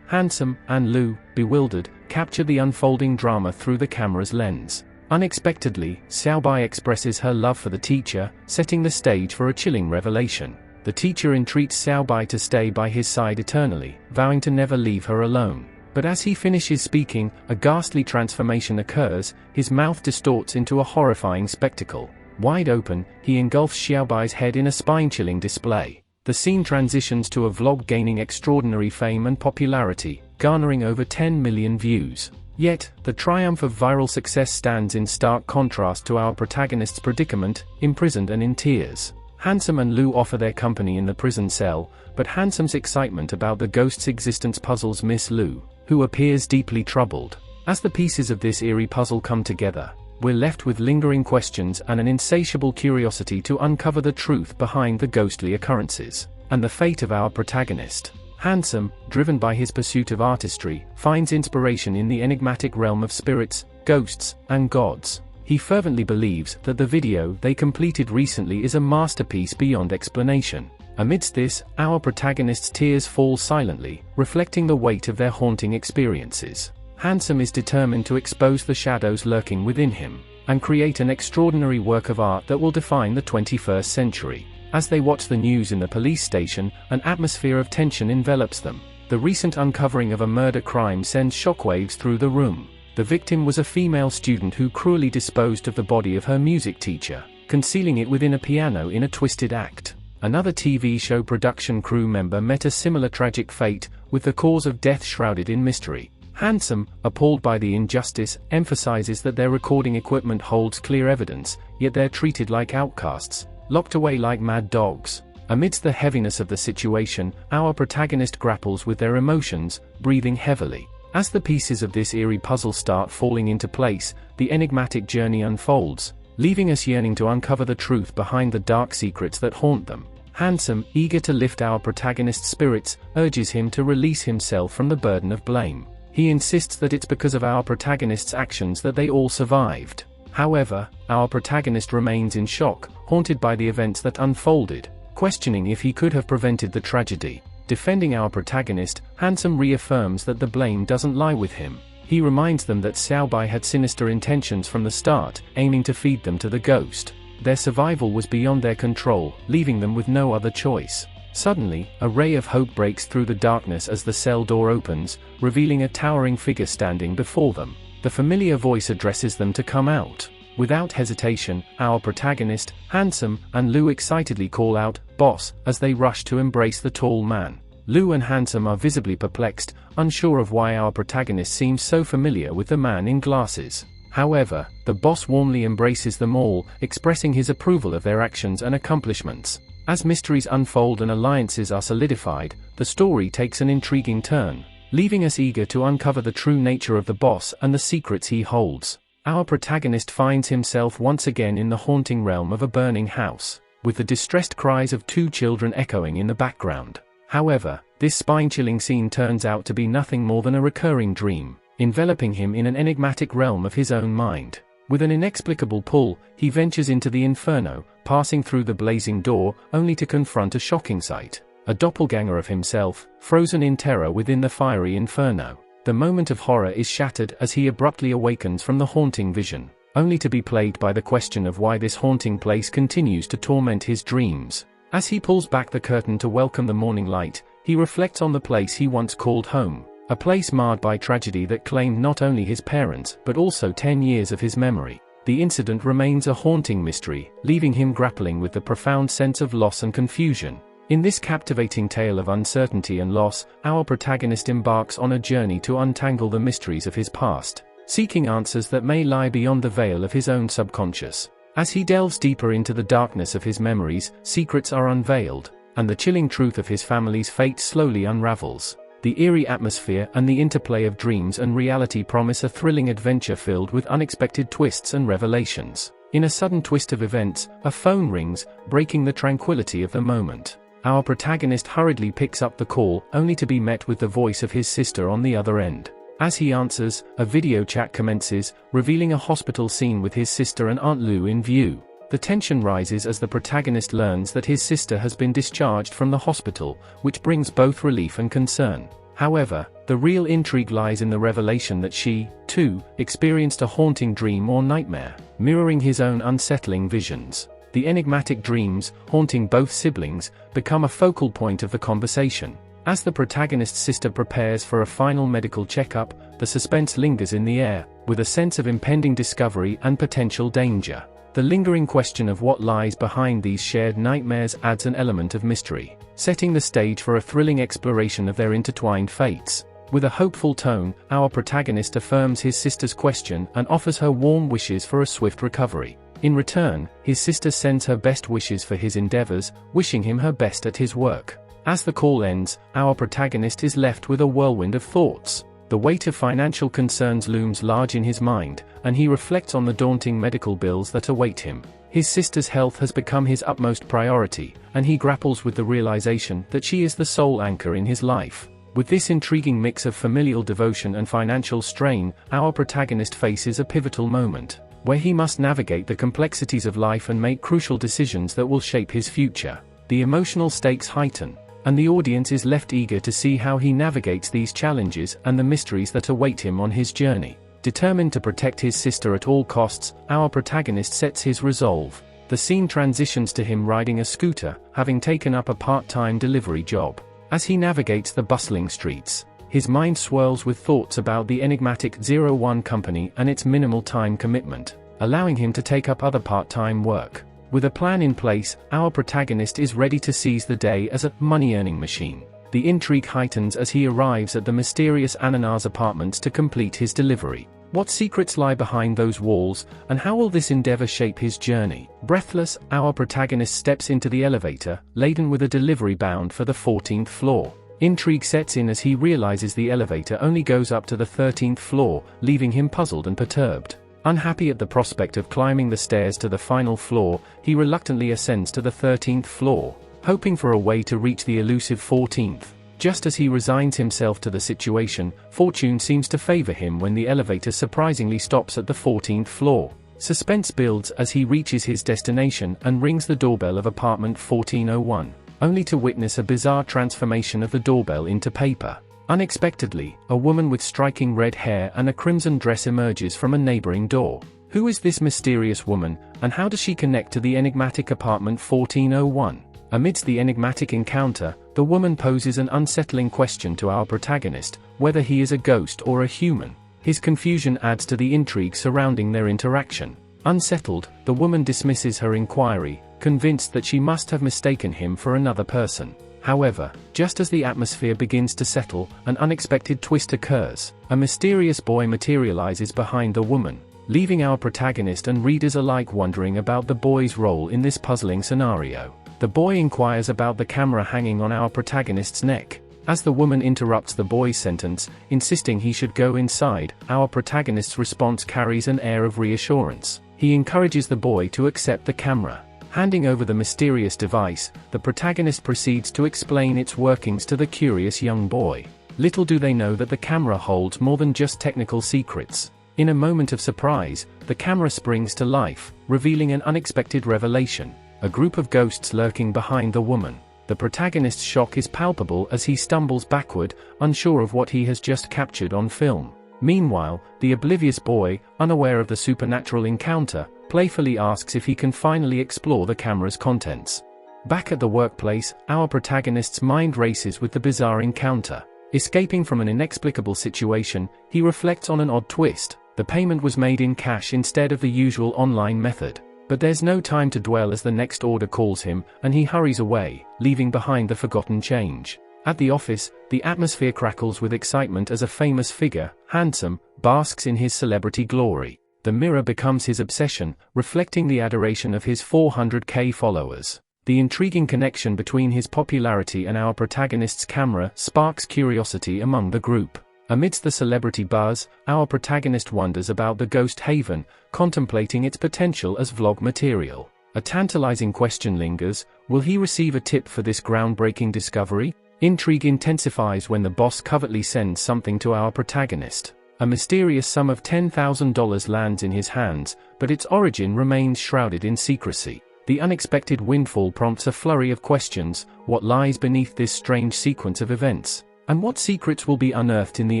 Handsome, and Lu, bewildered, capture the unfolding drama through the camera's lens. Unexpectedly, Xiaobai expresses her love for the teacher, setting the stage for a chilling revelation. The teacher entreats Xiaobai to stay by his side eternally, vowing to never leave her alone. But as he finishes speaking, a ghastly transformation occurs, his mouth distorts into a horrifying spectacle. Wide open, he engulfs Xiaobai's head in a spine-chilling display. The scene transitions to a vlog gaining extraordinary fame and popularity, garnering over 10 million views. Yet, the triumph of viral success stands in stark contrast to our protagonist's predicament, imprisoned and in tears. Handsome and Lu offer their company in the prison cell, but Handsome's excitement about the ghost's existence puzzles Miss Lu, who appears deeply troubled. As the pieces of this eerie puzzle come together, we're left with lingering questions and an insatiable curiosity to uncover the truth behind the ghostly occurrences. And the fate of our protagonist. Handsome, driven by his pursuit of artistry, finds inspiration in the enigmatic realm of spirits, ghosts, and gods. He fervently believes that the video they completed recently is a masterpiece beyond explanation. Amidst this, our protagonist's tears fall silently, reflecting the weight of their haunting experiences. Handsome is determined to expose the shadows lurking within him, and create an extraordinary work of art that will define the 21st century. As they watch the news in the police station, an atmosphere of tension envelops them. The recent uncovering of a murder crime sends shockwaves through the room. The victim was a female student who cruelly disposed of the body of her music teacher, concealing it within a piano in a twisted act. Another TV show production crew member met a similar tragic fate, with the cause of death shrouded in mystery. Handsome, appalled by the injustice, emphasizes that their recording equipment holds clear evidence, yet they're treated like outcasts, locked away like mad dogs. Amidst the heaviness of the situation, our protagonist grapples with their emotions, breathing heavily. As the pieces of this eerie puzzle start falling into place, the enigmatic journey unfolds, leaving us yearning to uncover the truth behind the dark secrets that haunt them. Handsome, eager to lift our protagonist's spirits, urges him to release himself from the burden of blame. He insists that it's because of our protagonist's actions that they all survived. However, our protagonist remains in shock, haunted by the events that unfolded, questioning if he could have prevented the tragedy. Defending our protagonist, Handsome reaffirms that the blame doesn't lie with him. He reminds them that Xiaobai had sinister intentions from the start, aiming to feed them to the ghost. Their survival was beyond their control, leaving them with no other choice. Suddenly, a ray of hope breaks through the darkness as the cell door opens, revealing a towering figure standing before them. The familiar voice addresses them to come out. Without hesitation, our protagonist, Handsome, and Lu excitedly call out, "Boss," as they rush to embrace the tall man. Lu and Handsome are visibly perplexed, unsure of why our protagonist seems so familiar with the man in glasses. However, the boss warmly embraces them all, expressing his approval of their actions and accomplishments. As mysteries unfold and alliances are solidified, the story takes an intriguing turn, leaving us eager to uncover the true nature of the boss and the secrets he holds. Our protagonist finds himself once again in the haunting realm of a burning house, with the distressed cries of two children echoing in the background. However, this spine-chilling scene turns out to be nothing more than a recurring dream, enveloping him in an enigmatic realm of his own mind. With an inexplicable pull, he ventures into the inferno, passing through the blazing door, only to confront a shocking sight. A doppelganger of himself, frozen in terror within the fiery inferno. The moment of horror is shattered as he abruptly awakens from the haunting vision, only to be plagued by the question of why this haunting place continues to torment his dreams. As he pulls back the curtain to welcome the morning light, he reflects on the place he once called home, a place marred by tragedy that claimed not only his parents but also 10 years of his memory. The incident remains a haunting mystery, leaving him grappling with the profound sense of loss and confusion. In this captivating tale of uncertainty and loss, our protagonist embarks on a journey to untangle the mysteries of his past, seeking answers that may lie beyond the veil of his own subconscious. As he delves deeper into the darkness of his memories, secrets are unveiled, and the chilling truth of his family's fate slowly unravels. The eerie atmosphere and the interplay of dreams and reality promise a thrilling adventure filled with unexpected twists and revelations. In a sudden twist of events, a phone rings, breaking the tranquility of the moment. Our protagonist hurriedly picks up the call, only to be met with the voice of his sister on the other end. As he answers, a video chat commences, revealing a hospital scene with his sister and Aunt Lou in view. The tension rises as the protagonist learns that his sister has been discharged from the hospital, which brings both relief and concern. However, the real intrigue lies in the revelation that she, too, experienced a haunting dream or nightmare, mirroring his own unsettling visions. The enigmatic dreams, haunting both siblings, become a focal point of the conversation. As the protagonist's sister prepares for a final medical checkup, the suspense lingers in the air, with a sense of impending discovery and potential danger. The lingering question of what lies behind these shared nightmares adds an element of mystery, setting the stage for a thrilling exploration of their intertwined fates. With a hopeful tone, our protagonist affirms his sister's question and offers her warm wishes for a swift recovery. In return, his sister sends her best wishes for his endeavors, wishing him her best at his work. As the call ends, our protagonist is left with a whirlwind of thoughts. The weight of financial concerns looms large in his mind, and he reflects on the daunting medical bills that await him. His sister's health has become his utmost priority, and he grapples with the realization that she is the sole anchor in his life. With this intriguing mix of familial devotion and financial strain, our protagonist faces a pivotal moment, where he must navigate the complexities of life and make crucial decisions that will shape his future. The emotional stakes heighten, and the audience is left eager to see how he navigates these challenges and the mysteries that await him on his journey. Determined to protect his sister at all costs, our protagonist sets his resolve. The scene transitions to him riding a scooter, having taken up a part-time delivery job. As he navigates the bustling streets, his mind swirls with thoughts about the enigmatic 01 company and its minimal time commitment, allowing him to take up other part-time work. With a plan in place, our protagonist is ready to seize the day as a money-earning machine. The intrigue heightens as he arrives at the mysterious Ananar's apartments to complete his delivery. What secrets lie behind those walls, and how will this endeavor shape his journey? Breathless, our protagonist steps into the elevator, laden with a delivery bound for the 14th floor. Intrigue sets in as he realizes the elevator only goes up to the 13th floor, leaving him puzzled and perturbed. Unhappy at the prospect of climbing the stairs to the final floor, he reluctantly ascends to the 13th floor, hoping for a way to reach the elusive 14th. Just as he resigns himself to the situation, fortune seems to favor him when the elevator surprisingly stops at the 14th floor. Suspense builds as he reaches his destination and rings the doorbell of apartment 1401, only to witness a bizarre transformation of the doorbell into paper. Unexpectedly, a woman with striking red hair and a crimson dress emerges from a neighboring door. Who is this mysterious woman, and how does she connect to the enigmatic apartment 1401? Amidst the enigmatic encounter, the woman poses an unsettling question to our protagonist, whether he is a ghost or a human. His confusion adds to the intrigue surrounding their interaction. Unsettled, the woman dismisses her inquiry, convinced that she must have mistaken him for another person. However, just as the atmosphere begins to settle, an unexpected twist occurs. A mysterious boy materializes behind the woman, leaving our protagonist and readers alike wondering about the boy's role in this puzzling scenario. The boy inquires about the camera hanging on our protagonist's neck. As the woman interrupts the boy's sentence, insisting he should go inside, our protagonist's response carries an air of reassurance. He encourages the boy to accept the camera. Handing over the mysterious device, the protagonist proceeds to explain its workings to the curious young boy. Little do they know that the camera holds more than just technical secrets. In a moment of surprise, the camera springs to life, revealing an unexpected revelation: a group of ghosts lurking behind the woman. The protagonist's shock is palpable as he stumbles backward, unsure of what he has just captured on film. Meanwhile, the oblivious boy, unaware of the supernatural encounter, playfully asks if he can finally explore the camera's contents. Back at the workplace, our protagonist's mind races with the bizarre encounter. Escaping from an inexplicable situation, he reflects on an odd twist. The payment was made in cash instead of the usual online method. But there's no time to dwell as the next order calls him, and he hurries away, leaving behind the forgotten change. At the office, the atmosphere crackles with excitement as a famous figure, handsome, basks in his celebrity glory. The mirror becomes his obsession, reflecting the adoration of his 400k followers. The intriguing connection between his popularity and our protagonist's camera sparks curiosity among the group. Amidst the celebrity buzz, our protagonist wonders about the ghost haven, contemplating its potential as vlog material. A tantalizing question lingers: will he receive a tip for this groundbreaking discovery? Intrigue intensifies when the boss covertly sends something to our protagonist. A mysterious sum of $10,000 lands in his hands, but its origin remains shrouded in secrecy. The unexpected windfall prompts a flurry of questions: what lies beneath this strange sequence of events? And what secrets will be unearthed in the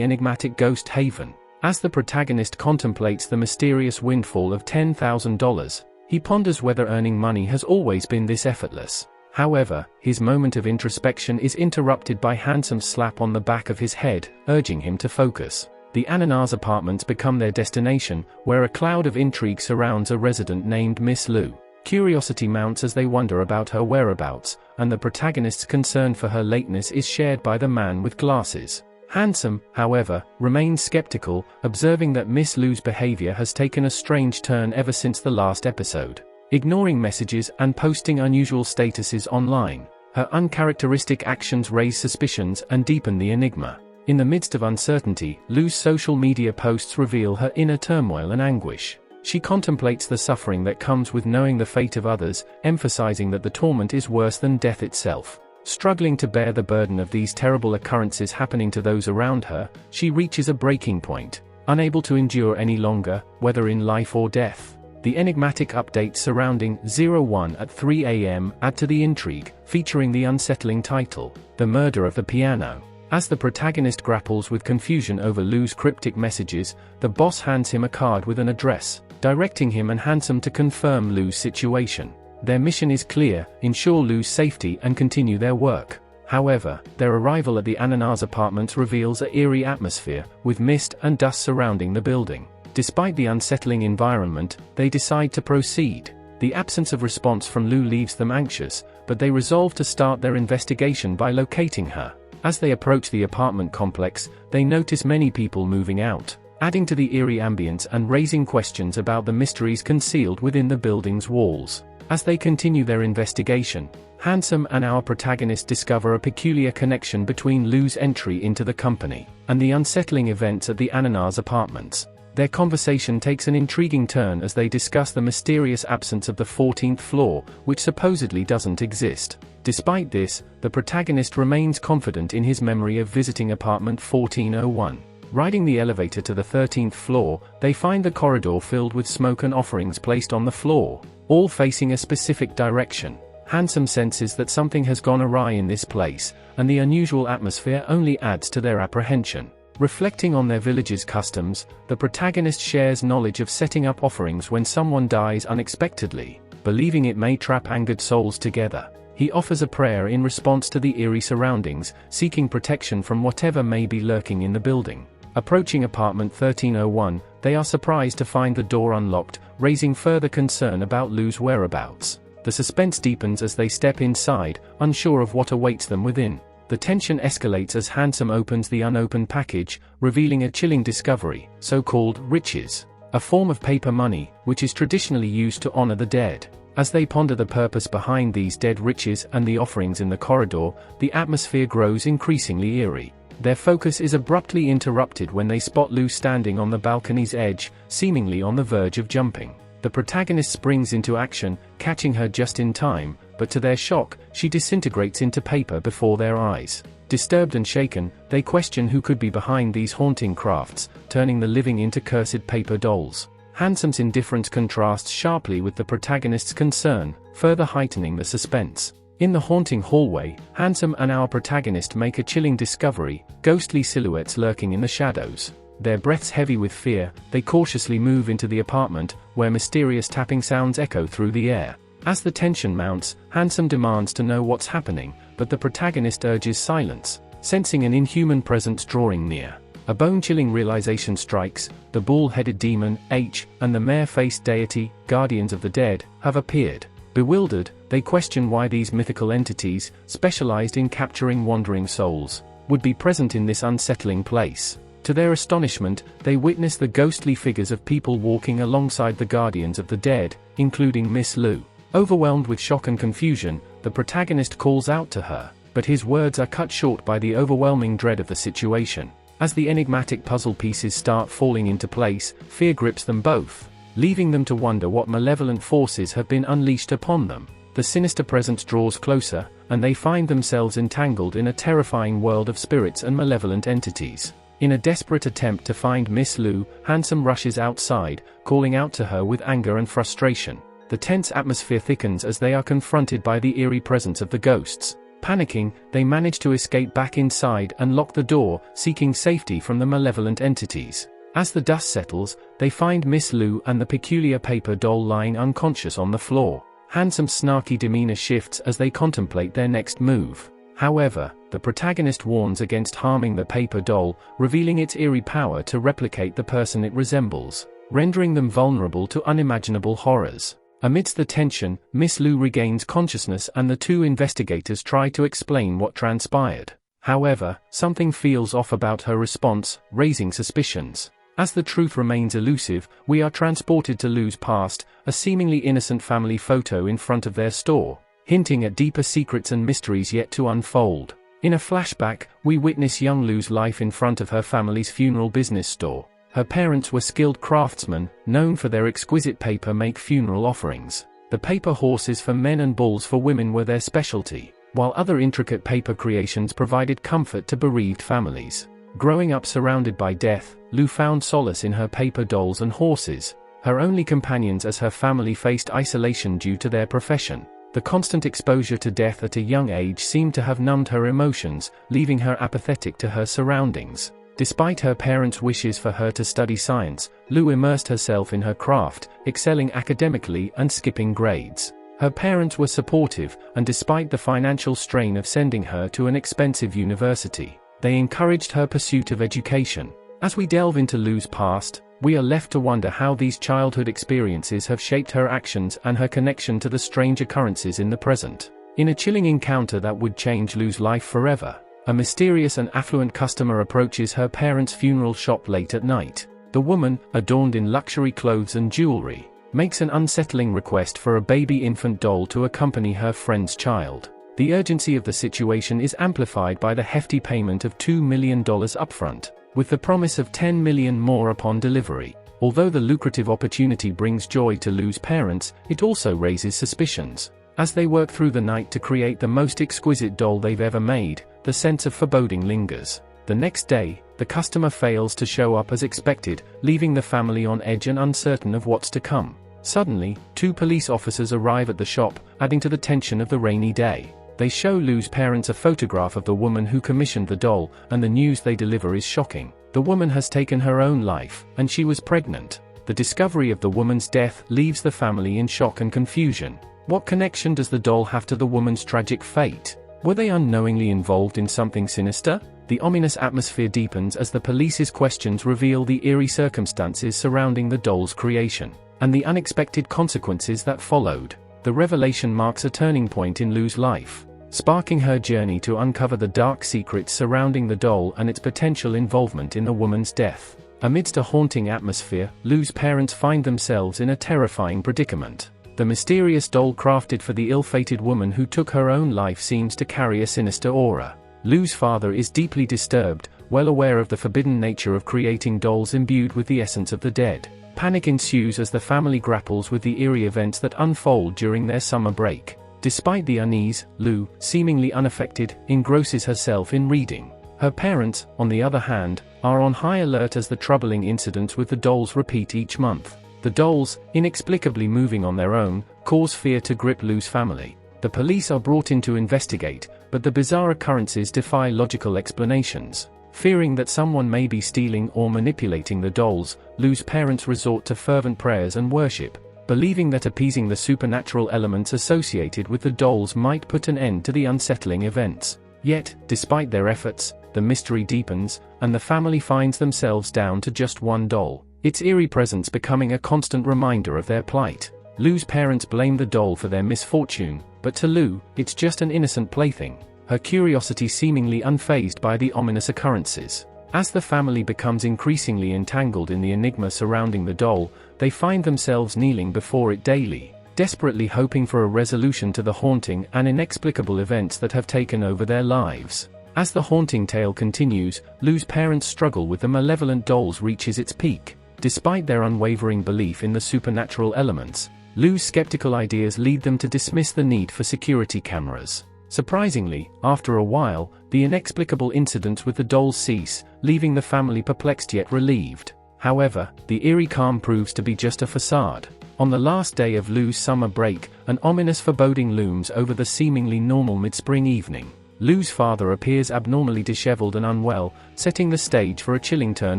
enigmatic ghost haven? As the protagonist contemplates the mysterious windfall of $10,000, he ponders whether earning money has always been this effortless. However, his moment of introspection is interrupted by Handsome's slap on the back of his head, urging him to focus. The Ananas apartments become their destination, where a cloud of intrigue surrounds a resident named Miss Lu. Curiosity mounts as they wonder about her whereabouts, and the protagonist's concern for her lateness is shared by the man with glasses. Handsome, however, remains skeptical, observing that Miss Lu's behavior has taken a strange turn ever since the last episode. Ignoring messages and posting unusual statuses online, her uncharacteristic actions raise suspicions and deepen the enigma. In the midst of uncertainty, Lu's social media posts reveal her inner turmoil and anguish. She contemplates the suffering that comes with knowing the fate of others, emphasizing that the torment is worse than death itself. Struggling to bear the burden of these terrible occurrences happening to those around her, she reaches a breaking point. Unable to endure any longer, whether in life or death. The enigmatic updates surrounding 01 at 3 a.m. add to the intrigue, featuring the unsettling title, The Murder of the Piano. As the protagonist grapples with confusion over Lu's cryptic messages, the boss hands him a card with an address, directing him and Handsome to confirm Lu's situation. Their mission is clear: ensure Lu's safety and continue their work. However, their arrival at the Ananas apartments reveals an eerie atmosphere, with mist and dust surrounding the building. Despite the unsettling environment, they decide to proceed. The absence of response from Lu leaves them anxious, but they resolve to start their investigation by locating her. As they approach the apartment complex, they notice many people moving out, adding to the eerie ambience and raising questions about the mysteries concealed within the building's walls. As they continue their investigation, Handsome and our protagonist discover a peculiar connection between Lu's entry into the company and the unsettling events at the Ananas apartments. Their conversation takes an intriguing turn as they discuss the mysterious absence of the 14th floor, which supposedly doesn't exist. Despite this, the protagonist remains confident in his memory of visiting apartment 1401. Riding the elevator to the 13th floor, they find the corridor filled with smoke and offerings placed on the floor, all facing a specific direction. Handsome senses that something has gone awry in this place, and the unusual atmosphere only adds to their apprehension. Reflecting on their village's customs, the protagonist shares knowledge of setting up offerings when someone dies unexpectedly, believing it may trap angered souls together. He offers a prayer in response to the eerie surroundings, seeking protection from whatever may be lurking in the building. Approaching apartment 1301, they are surprised to find the door unlocked, raising further concern about Lu's whereabouts. The suspense deepens as they step inside, unsure of what awaits them within. The tension escalates as Handsome opens the unopened package, revealing a chilling discovery: so-called riches, a form of paper money, which is traditionally used to honor the dead. As they ponder the purpose behind these dead riches and the offerings in the corridor, the atmosphere grows increasingly eerie. Their focus is abruptly interrupted when they spot Lu standing on the balcony's edge, seemingly on the verge of jumping. The protagonist springs into action, catching her just in time, but to their shock, she disintegrates into paper before their eyes. Disturbed and shaken, they question who could be behind these haunting crafts, turning the living into cursed paper dolls. Handsome's indifference contrasts sharply with the protagonist's concern, further heightening the suspense. In the haunting hallway, Handsome and our protagonist make a chilling discovery: ghostly silhouettes lurking in the shadows. Their breaths heavy with fear, they cautiously move into the apartment, where mysterious tapping sounds echo through the air. As the tension mounts, Handsome demands to know what's happening, but the protagonist urges silence, sensing an inhuman presence drawing near. A bone-chilling realization strikes: the bull-headed demon, H, and the mare-faced deity, guardians of the dead, have appeared. Bewildered, they question why these mythical entities, specialized in capturing wandering souls, would be present in this unsettling place. To their astonishment, they witness the ghostly figures of people walking alongside the guardians of the dead, including Miss Lu. Overwhelmed with shock and confusion, the protagonist calls out to her, but his words are cut short by the overwhelming dread of the situation. As the enigmatic puzzle pieces start falling into place, fear grips them both. leaving them to wonder what malevolent forces have been unleashed upon them. The sinister presence draws closer, and they find themselves entangled in a terrifying world of spirits and malevolent entities. In a desperate attempt to find Miss Lu, Handsome rushes outside, calling out to her with anger and frustration. The tense atmosphere thickens as they are confronted by the eerie presence of the ghosts. Panicking, they manage to escape back inside and lock the door, seeking safety from the malevolent entities. As the dust settles, they find Miss Lu and the peculiar paper doll lying unconscious on the floor. Handsome's snarky demeanor shifts as they contemplate their next move. However, the protagonist warns against harming the paper doll, revealing its eerie power to replicate the person it resembles, rendering them vulnerable to unimaginable horrors. Amidst the tension, Miss Lu regains consciousness and the two investigators try to explain what transpired. However, something feels off about her response, raising suspicions. As the truth remains elusive, we are transported to Lu's past, a seemingly innocent family photo in front of their store, hinting at deeper secrets and mysteries yet to unfold. In a flashback, we witness young Lu's life in front of her family's funeral business store. Her parents were skilled craftsmen, known for their exquisite paper-make funeral offerings. The paper horses for men and bulls for women were their specialty, while other intricate paper creations provided comfort to bereaved families. Growing up surrounded by death, Lu found solace in her paper dolls and horses, her only companions as her family faced isolation due to their profession. The constant exposure to death at a young age seemed to have numbed her emotions, leaving her apathetic to her surroundings. Despite her parents' wishes for her to study science, Lu immersed herself in her craft, excelling academically and skipping grades. Her parents were supportive, and despite the financial strain of sending her to an expensive university, they encouraged her pursuit of education. As we delve into Lu's past, we are left to wonder how these childhood experiences have shaped her actions and her connection to the strange occurrences in the present. In a chilling encounter that would change Lu's life forever, a mysterious and affluent customer approaches her parents' funeral shop late at night. The woman, adorned in luxury clothes and jewelry, makes an unsettling request for a baby infant doll to accompany her friend's child. The urgency of the situation is amplified by the hefty payment of $2 million upfront, with the promise of $10 million more upon delivery. Although the lucrative opportunity brings joy to Lu's parents, it also raises suspicions. As they work through the night to create the most exquisite doll they've ever made, the sense of foreboding lingers. The next day, the customer fails to show up as expected, leaving the family on edge and uncertain of what's to come. Suddenly, two police officers arrive at the shop, adding to the tension of the rainy day. They show Lu's parents a photograph of the woman who commissioned the doll, and the news they deliver is shocking. The woman has taken her own life, and she was pregnant. The discovery of the woman's death leaves the family in shock and confusion. What connection does the doll have to the woman's tragic fate? Were they unknowingly involved in something sinister? The ominous atmosphere deepens as the police's questions reveal the eerie circumstances surrounding the doll's creation, and the unexpected consequences that followed. The revelation marks a turning point in Lu's life, sparking her journey to uncover the dark secrets surrounding the doll and its potential involvement in the woman's death. Amidst a haunting atmosphere, Lu's parents find themselves in a terrifying predicament. The mysterious doll crafted for the ill-fated woman who took her own life seems to carry a sinister aura. Lu's father is deeply disturbed, well aware of the forbidden nature of creating dolls imbued with the essence of the dead. Panic ensues as the family grapples with the eerie events that unfold during their summer break. Despite the unease, Lu, seemingly unaffected, engrosses herself in reading. Her parents, on the other hand, are on high alert as the troubling incidents with the dolls repeat each month. The dolls, inexplicably moving on their own, cause fear to grip Lu's family. The police are brought in to investigate, but the bizarre occurrences defy logical explanations. Fearing that someone may be stealing or manipulating the dolls, Lu's parents resort to fervent prayers and worship, believing that appeasing the supernatural elements associated with the dolls might put an end to the unsettling events. Yet, despite their efforts, the mystery deepens, and the family finds themselves down to just one doll, its eerie presence becoming a constant reminder of their plight. Lu's parents blame the doll for their misfortune, but to Lu, it's just an innocent plaything, her curiosity seemingly unfazed by the ominous occurrences. As the family becomes increasingly entangled in the enigma surrounding the doll, they find themselves kneeling before it daily, desperately hoping for a resolution to the haunting and inexplicable events that have taken over their lives. As the haunting tale continues, Lu's parents' struggle with the malevolent dolls reaches its peak. Despite their unwavering belief in the supernatural elements, Lu's skeptical ideas lead them to dismiss the need for security cameras. Surprisingly, after a while, the inexplicable incidents with the dolls cease, leaving the family perplexed yet relieved. However, the eerie calm proves to be just a facade. On the last day of Lu's summer break, an ominous foreboding looms over the seemingly normal mid-spring evening. Lu's father appears abnormally disheveled and unwell, setting the stage for a chilling turn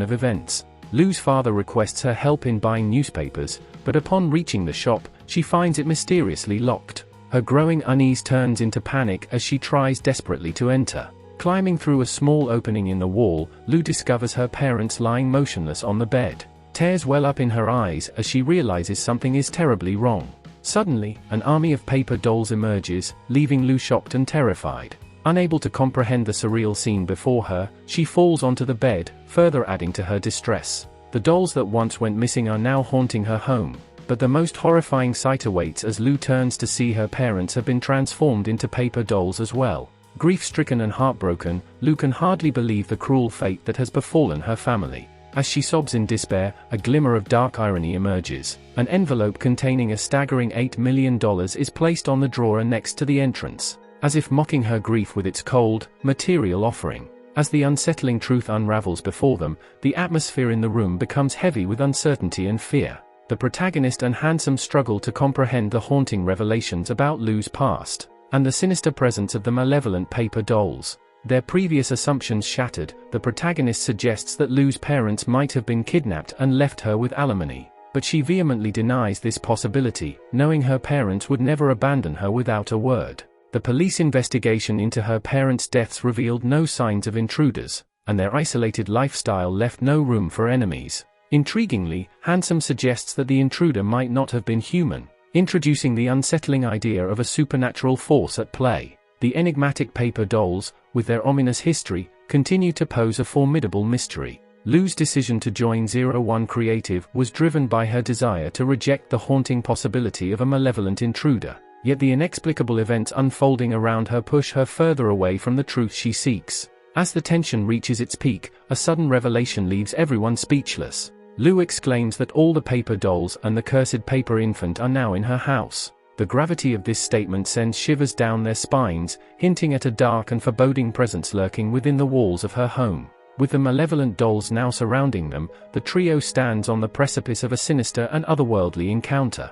of events. Lu's father requests her help in buying newspapers, but upon reaching the shop, she finds it mysteriously locked. Her growing unease turns into panic as she tries desperately to enter. Climbing through a small opening in the wall, Lu discovers her parents lying motionless on the bed. Tears well up in her eyes as she realizes something is terribly wrong. Suddenly, an army of paper dolls emerges, leaving Lu shocked and terrified. Unable to comprehend the surreal scene before her, she falls onto the bed, further adding to her distress. The dolls that once went missing are now haunting her home, but the most horrifying sight awaits as Lu turns to see her parents have been transformed into paper dolls as well. Grief-stricken and heartbroken, Lu can hardly believe the cruel fate that has befallen her family. As she sobs in despair, a glimmer of dark irony emerges. An envelope containing a staggering $8 million is placed on the drawer next to the entrance, as if mocking her grief with its cold, material offering. As the unsettling truth unravels before them, the atmosphere in the room becomes heavy with uncertainty and fear. The protagonist and Handsome struggle to comprehend the haunting revelations about Lu's past, and the sinister presence of the malevolent paper dolls. Their previous assumptions shattered, the protagonist suggests that Lu's parents might have been kidnapped and left her with alimony, but she vehemently denies this possibility, knowing her parents would never abandon her without a word. The police investigation into her parents' deaths revealed no signs of intruders, and their isolated lifestyle left no room for enemies. Intriguingly, Handsome suggests that the intruder might not have been human, introducing the unsettling idea of a supernatural force at play. The enigmatic paper dolls, with their ominous history, continue to pose a formidable mystery. Lu's decision to join 01 Creative was driven by her desire to reject the haunting possibility of a malevolent intruder. Yet the inexplicable events unfolding around her push her further away from the truth she seeks. As the tension reaches its peak, a sudden revelation leaves everyone speechless. Lu exclaims that all the paper dolls and the cursed paper infant are now in her house. The gravity of this statement sends shivers down their spines, hinting at a dark and foreboding presence lurking within the walls of her home. With the malevolent dolls now surrounding them, the trio stands on the precipice of a sinister and otherworldly encounter.